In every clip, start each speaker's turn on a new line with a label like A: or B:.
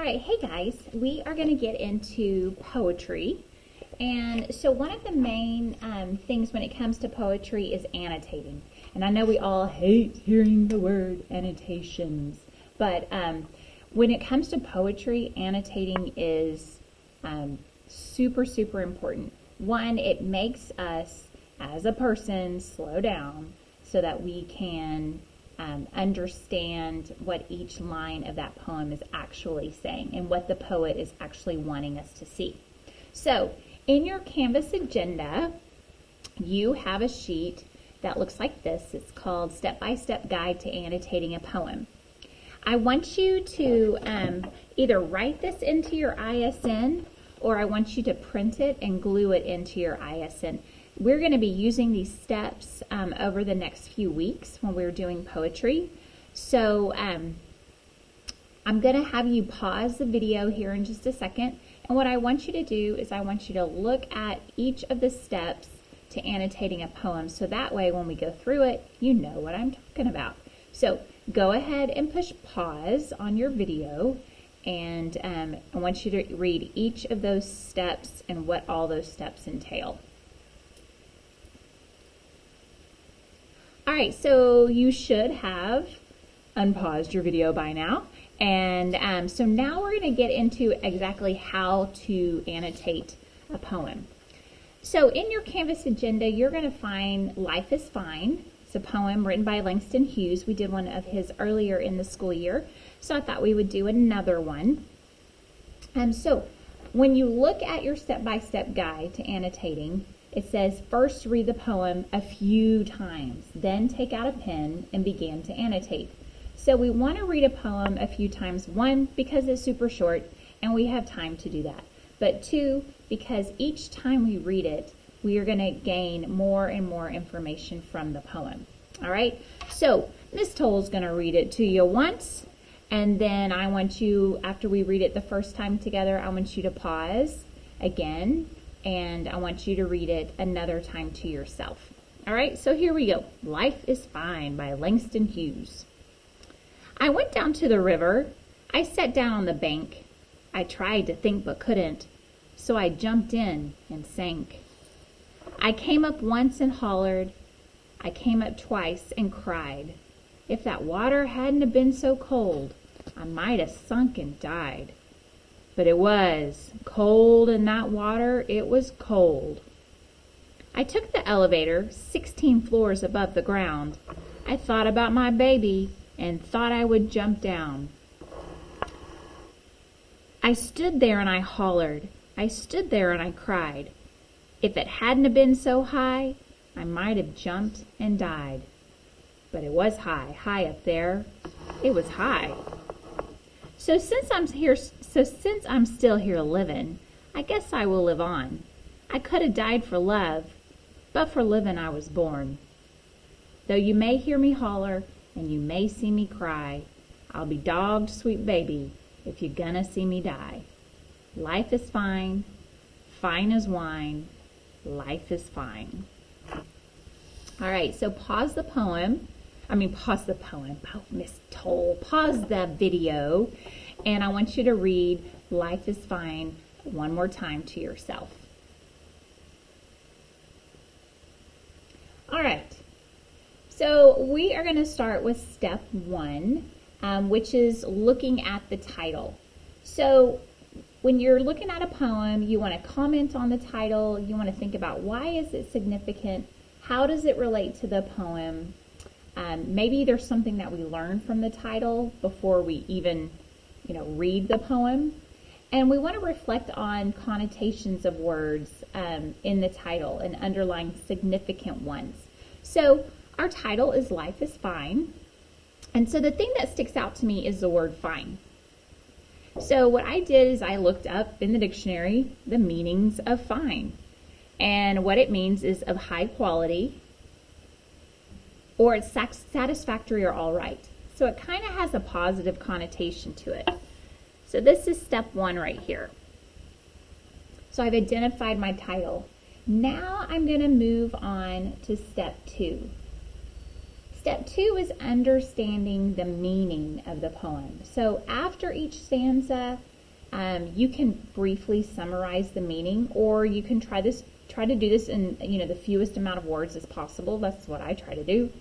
A: right, hey guys, we are going to get into poetry. And so one of the main things when it comes to poetry is annotating. And I know we all hate hearing the word annotations, but when it comes to poetry, annotating is super, super important. One, it makes us as a person slow down so that we can understand what each line of that poem is actually saying and what the poet is actually wanting us to see. So in your Canvas agenda, you have a sheet that looks like this. It's called Step-by-Step Guide to Annotating a Poem. I want you to either write this into your ISN or I want you to print it and glue it into your ISN. We're going to be using these steps over the next few weeks when we're doing poetry. So I'm going to have you pause the video here in just a second. And what I want you to do is I want you to look at each of the steps to annotating a poem. So that way when we go through it, you know what I'm talking about. So go ahead and push pause on your video. And I want you to read each of those steps and what all those steps entail. All right, so you should have unpaused your video by now. And so now we're going to get into exactly how to annotate a poem. So in your Canvas agenda, you're going to find Life is Fine. It's a poem written by Langston Hughes. We did one of his earlier in the school year, so I thought we would do another one. So when you look at your step-by-step guide to annotating, it says first read the poem a few times, then take out a pen and begin to annotate. So we want to read a poem a few times, one, because it's super short and we have time to do that, but two, because each time we read it, we are going to gain more and more information from the poem. All right, so Miss Toll's going to read it to you once, and then I want you, after we read it the first time together, I want you to pause again, and I want you to read it another time to yourself. All right, so here we go. Life is Fine by Langston Hughes. I went down to the river. I sat down on the bank. I tried to think but couldn't, so I jumped in and sank. I came up once and hollered. I came up twice and cried. If that water hadn't have been so cold, I might have sunk and died. But it was cold in that water. It was cold. I took the elevator 16 floors above the ground. I thought about my baby and thought I would jump down. I stood there and I hollered. I stood there and I cried. If it hadn't have been so high, I might have jumped and died. But it was high, high up there. It was high. So since I'm still here living, I guess I will live on. I could have died for love, but for living I was born. Though you may hear me holler and you may see me cry, I'll be dogged, sweet baby, if you're gonna see me die. Life is fine, fine as wine, life is fine. All right, so pause the poem. Oh, Miss Toll. Pause the video, and I want you to read Life is Fine one more time to yourself. All right, so we are going to start with step one, which is looking at the title. So when you're looking at a poem, you want to comment on the title. You want to think about why is it significant? How does it relate to the poem? Maybe there's something that we learn from the title before we even, read the poem. And we want to reflect on connotations of words in the title and underline significant ones. So our title is Life is Fine. And so the thing that sticks out to me is the word fine. So what I did is I looked up in the dictionary the meanings of fine. And what it means is of high quality, or it's satisfactory or all right. So it kind of has a positive connotation to it. So this is step one right here. So I've identified my title. Now I'm going to move on to step two. Step two is understanding the meaning of the poem. So after each stanza, You can briefly summarize the meaning, or you can try to do this in the fewest amount of words as possible. That's what I try to do.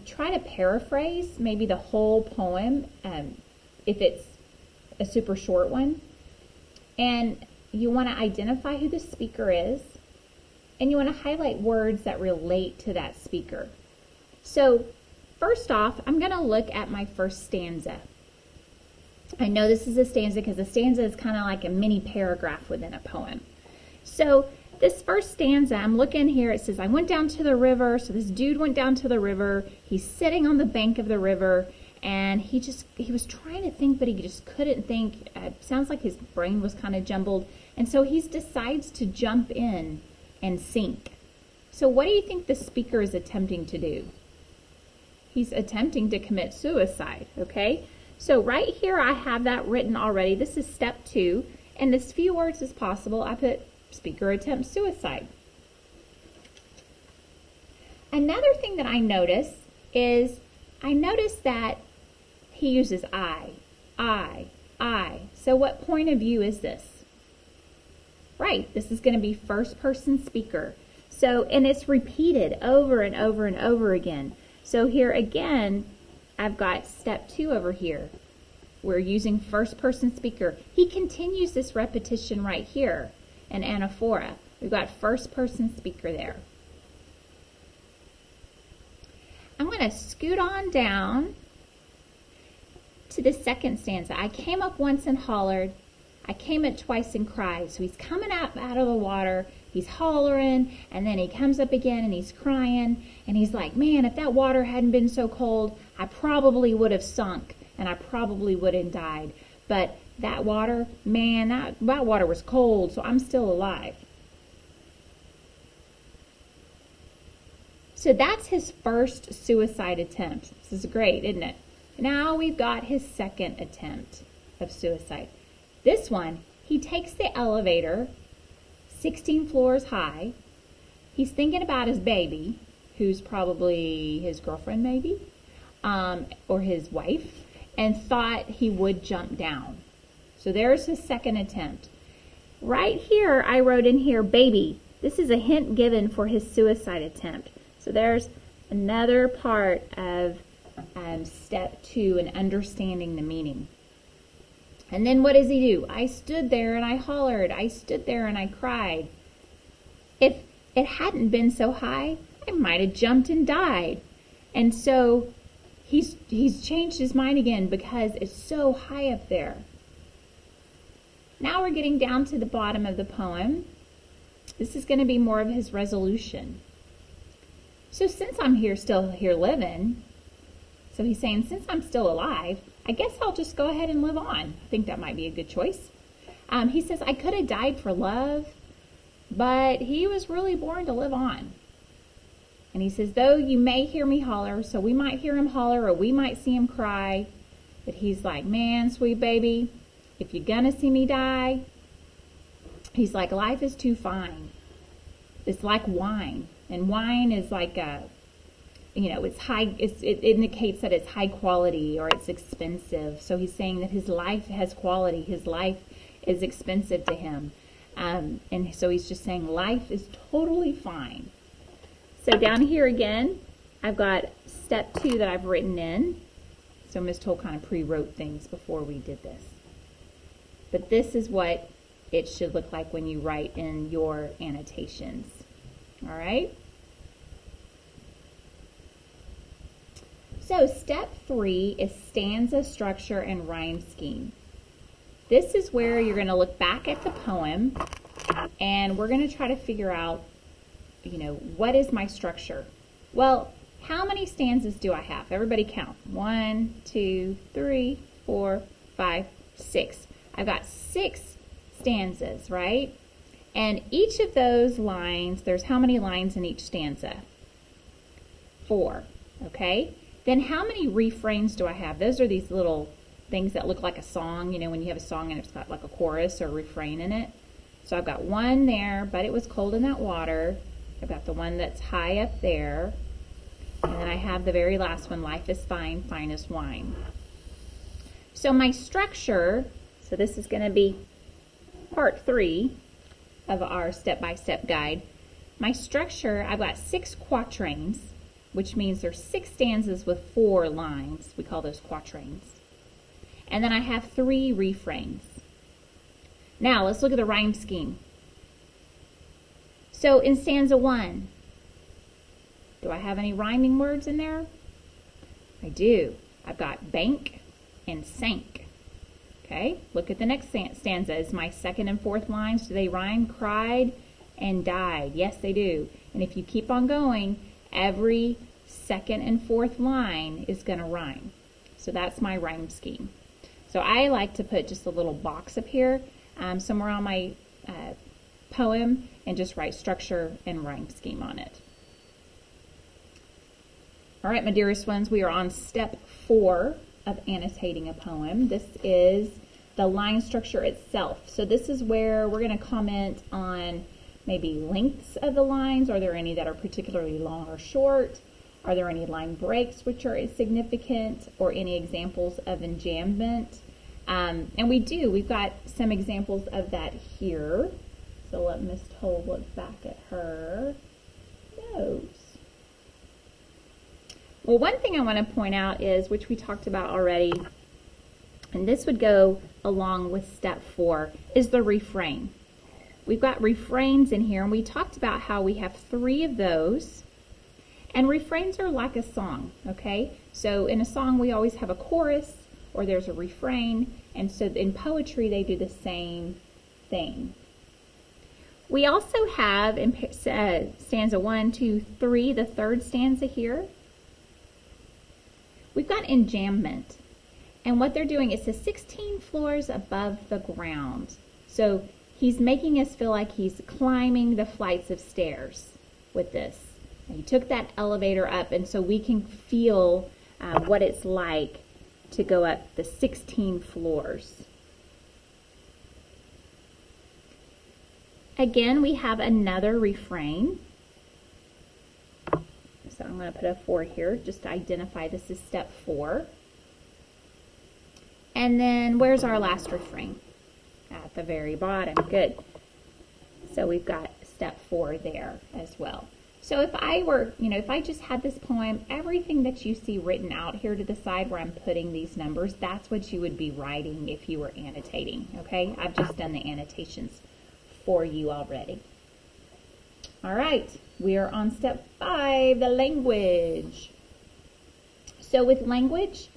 A: Try to paraphrase maybe the whole poem if it's a super short one. And you want to identify who the speaker is, and you want to highlight words that relate to that speaker. So first off, I'm going to look at my first stanza. I know this is a stanza because a stanza is kind of like a mini paragraph within a poem. So this first stanza, I'm looking here, it says, I went down to the river. So this dude went down to the river. He's sitting on the bank of the river, and he was trying to think, but he just couldn't think. Sounds like his brain was kind of jumbled. And so he decides to jump in and sink. So what do you think the speaker is attempting to do? He's attempting to commit suicide, okay? So right here I have that written already. This is step 2. And as few words as possible, I put speaker attempts suicide. Another thing that I notice is that he uses I. So what point of view is this? Right, this is going to be first person speaker. So, and it's repeated over and over and over again. So here again, I've got step 2 over here. We're using first person speaker. He continues this repetition right here in anaphora. We've got first person speaker there. I'm going to scoot on down to the second stanza. I came up once and hollered. I came up twice and cried. So he's coming up out of the water. He's hollering, and then he comes up again and he's crying, and he's like, man, if that water hadn't been so cold, I probably would have sunk, and I probably would have died. But that water, man, that water was cold, so I'm still alive. So that's his first suicide attempt. This is great, isn't it? Now we've got his second attempt of suicide. This one, he takes the elevator 16 floors high. He's thinking about his baby, who's probably his girlfriend maybe, or his wife, and thought he would jump down. So there's his second attempt. Right here, I wrote in here, baby. This is a hint given for his suicide attempt. So there's another part of step 2 in understanding the meaning. And then what does he do? I stood there and I hollered. I stood there and I cried. If it hadn't been so high, I might have jumped and died. And so he's changed his mind again because it's so high up there. Now we're getting down to the bottom of the poem. This is going to be more of his resolution. So since I'm still here living, so he's saying, since I'm still alive, I guess I'll just go ahead and live on. I think that might be a good choice. He says, I could have died for love, but he was really born to live on. And he says, though you may hear me holler, so we might hear him holler or we might see him cry, but he's like, man, sweet baby, if you're gonna see me die, he's like, life is too fine. It's like wine, and wine is like it's high. It indicates that it's high quality or it's expensive. So he's saying that his life has quality. His life is expensive to him, and so he's just saying life is totally fine. So down here again, I've got step 2 that I've written in. So Miss Toll kind of pre-wrote things before we did this. But this is what it should look like when you write in your annotations. All right? So step 3 is stanza structure and rhyme scheme. This is where you're going to look back at the poem and we're going to try to figure out, what is my structure? Well, how many stanzas do I have? Everybody count. 1, 2, 3, 4, 5, 6. I've got 6 stanzas, right? And each of those lines, there's how many lines in each stanza? 4, okay? Then how many refrains do I have? Those are these little things that look like a song, when you have a song and it's got like a chorus or a refrain in it. So I've got one there, but it was cold in that water. I've got the one that's high up there. And then I have the very last one, life is fine, fine as wine. So my structure, So this is going to be part 3 of our step-by-step guide. My structure, I've got 6 quatrains, which means there's 6 stanzas with 4 lines. We call those quatrains. And then I have 3 refrains. Now let's look at the rhyme scheme. So in stanza 1, do I have any rhyming words in there? I do. I've got bank and sank. Okay, look at the next stanza. Is my second and fourth lines, do they rhyme? Cried and died. Yes, they do. And if you keep on going, every second and fourth line is going to rhyme. So that's my rhyme scheme. So I like to put just a little box up here somewhere on my poem and just write structure and rhyme scheme on it. All right, my dearest ones, we are on step 4 of annotating a poem. This is the line structure itself. So this is where we're going to comment on maybe lengths of the lines. Are there any that are particularly long or short? Are there any line breaks which are significant, or any examples of enjambment? And we've got some examples of that here. So let Miss Toll look back at her notes. Well, one thing I want to point out is, which we talked about already, and this would go along with step 4, is the refrain. We've got refrains in here, and we talked about how we have 3 of those. And refrains are like a song, okay? So in a song, we always have a chorus, or there's a refrain, and so in poetry, they do the same thing. We also have in stanza 1, 2, 3, the third stanza here, we've got enjambment. And what they're doing is 16 floors above the ground. So he's making us feel like he's climbing the flights of stairs with this. And he took that elevator up, and so we can feel what it's like to go up the 16 floors. Again, we have another refrain. So I'm going to put a 4 here just to identify this is step 4. And then where's our last refrain? At the very bottom. Good. So we've got step 4 there as well. So if I were, if I just had this poem, everything that you see written out here to the side where I'm putting these numbers, that's what you would be writing if you were annotating, okay? I've just done the annotations for you already. All right, we are on step 5, the language. So with language,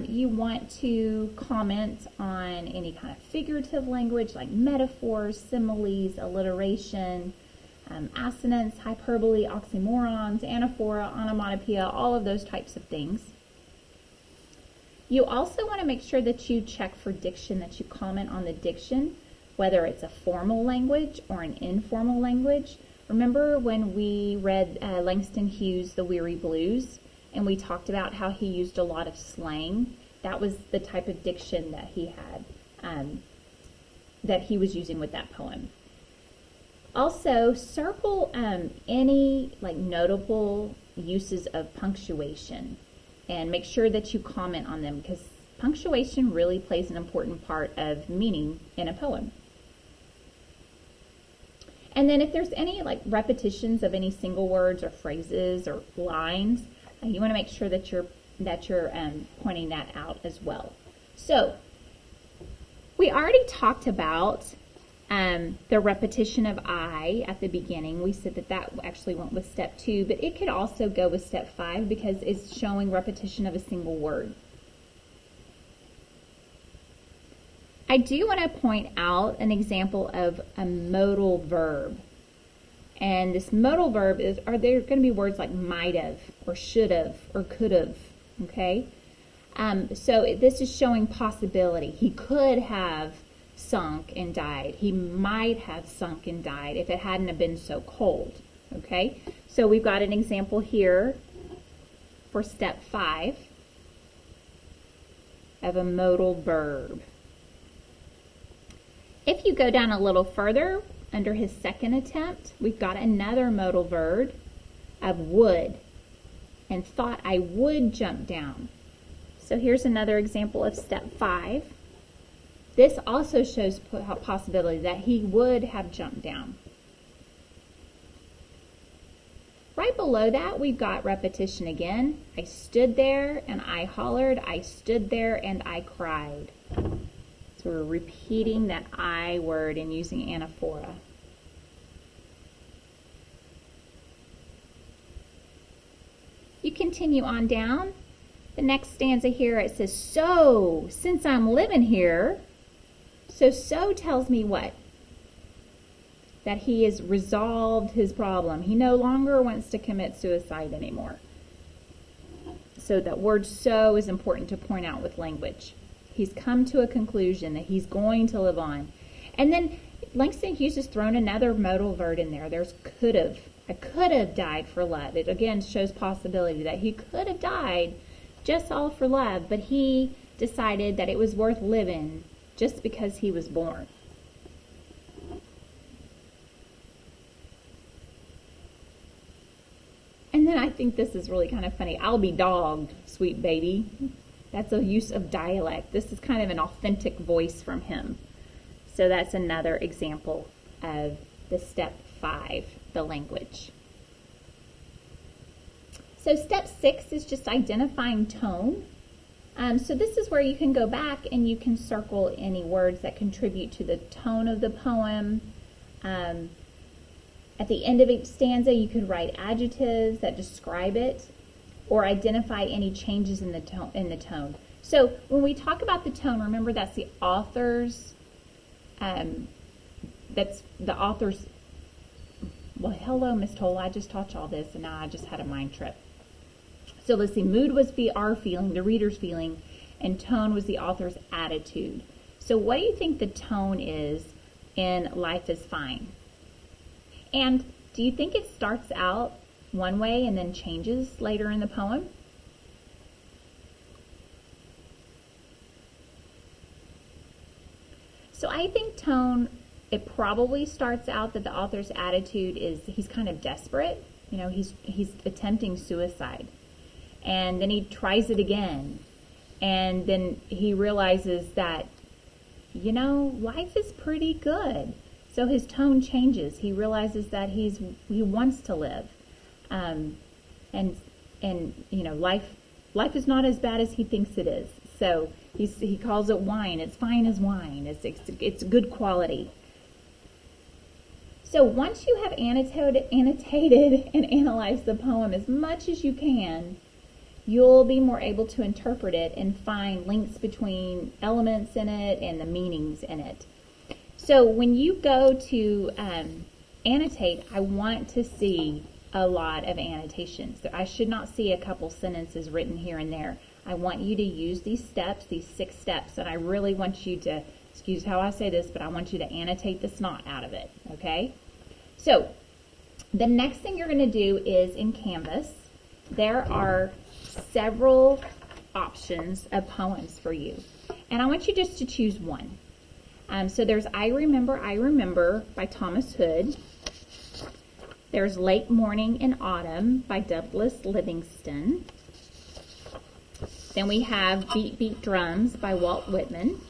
A: you want to comment on any kind of figurative language like metaphors, similes, alliteration, assonance, hyperbole, oxymorons, anaphora, onomatopoeia, all of those types of things. You also want to make sure that you check for diction, that you comment on the diction, whether it's a formal language or an informal language. Remember when we read Langston Hughes' The Weary Blues, and we talked about how he used a lot of slang? That was the type of diction that he had, that he was using with that poem. Also, circle any notable uses of punctuation, and make sure that you comment on them, because punctuation really plays an important part of meaning in a poem. And then if there's any repetitions of any single words or phrases or lines, you want to make sure that you're pointing that out as well. So we already talked about the repetition of I at the beginning. We said that actually went with step 2, but it could also go with step 5 because it's showing repetition of a single word. I do want to point out an example of a modal verb. And this modal verb are there going to be words like might have or should have or could have, okay? So this is showing possibility. He could have sunk and died. He might have sunk and died if it hadn't have been so cold, okay? So we've got an example here for step 5 of a modal verb. If you go down a little further, under his second attempt, we've got another modal verb of would, and thought I would jump down. So here's another example of step 5. this also shows a possibility that he would have jumped down. Right below that, we've got repetition again. I stood there and I hollered. I stood there and I cried. So we're repeating that I word and using anaphora. You continue on down. The next stanza here, it says, so, since I'm living here, so tells me what? That he has resolved his problem. He no longer wants to commit suicide anymore. So that word so is important to point out with language. He's come to a conclusion that he's going to live on. And then Langston Hughes has thrown another modal verb in there. There's could have. I could have died for love. It again shows possibility that he could have died just all for love, but he decided that it was worth living just because he was born. And then I think this is really kind of funny. I'll be dogged, sweet baby. That's a use of dialect. This is kind of an authentic voice from him. So that's another example of the step 5, the language. So step 6 is just identifying tone. So this is where you can go back and you can circle any words that contribute to the tone of the poem. At the end of each stanza, you could write adjectives that describe it or identify any changes in the tone. So when we talk about the tone, remember that's the author's, well, hello, Miss Tola, I just taught you all this, and now I just had a mind trip. So let's see, mood was our feeling, the reader's feeling, and tone was the author's attitude. So what do you think the tone is in Life is Fine? And do you think it starts out one way and then changes later in the poem? So I think tone, it probably starts out that the author's attitude is he's kind of desperate. You know, he's attempting suicide. And then he tries it again. And then he realizes that, you know, life is pretty good. So his tone changes. He realizes that he wants to live. And you know, life is not as bad as he thinks it is. So he calls it wine. It's fine as wine. It's good quality. So once you have annotated and analyzed the poem as much as you can, you'll be more able to interpret it and find links between elements in it and the meanings in it. So when you go to annotate, I want to see a lot of annotations. I should not see a couple sentences written here and there. I want you to use these steps, these 6 steps, and I really want you to, excuse how I say this, but I want you to annotate the snot out of it, okay? So the next thing you're going to do is in Canvas, there are several options of poems for you. And I want you just to choose one. So there's I Remember by Thomas Hood. There's Late Morning in Autumn by Douglas Livingston. Then we have Beat Beat Drums by Walt Whitman.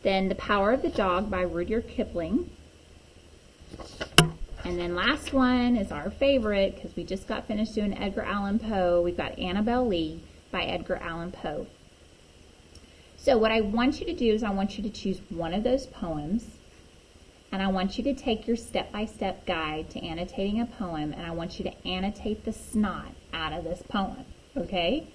A: Then The Power of the Dog by Rudyard Kipling. And then last one is our favorite, because we just got finished doing Edgar Allan Poe. We've got Annabel Lee by Edgar Allan Poe. So what I want you to do is I want you to choose one of those poems, and I want you to take your step-by-step guide to annotating a poem, and I want you to annotate the snot out of this poem, okay?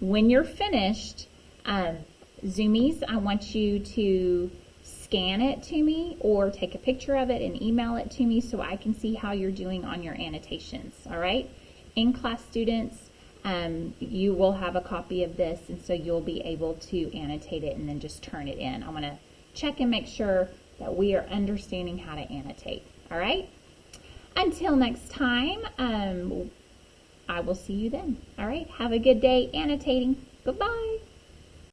A: When you're finished, Zoomies, I want you to scan it to me or take a picture of it and email it to me so I can see how you're doing on your annotations, all right? In-class students, you will have a copy of this, and so you'll be able to annotate it and then just turn it in. I want to check and make sure that we are understanding how to annotate, all right? Until next time, I will see you then, all right? Have a good day annotating. Goodbye.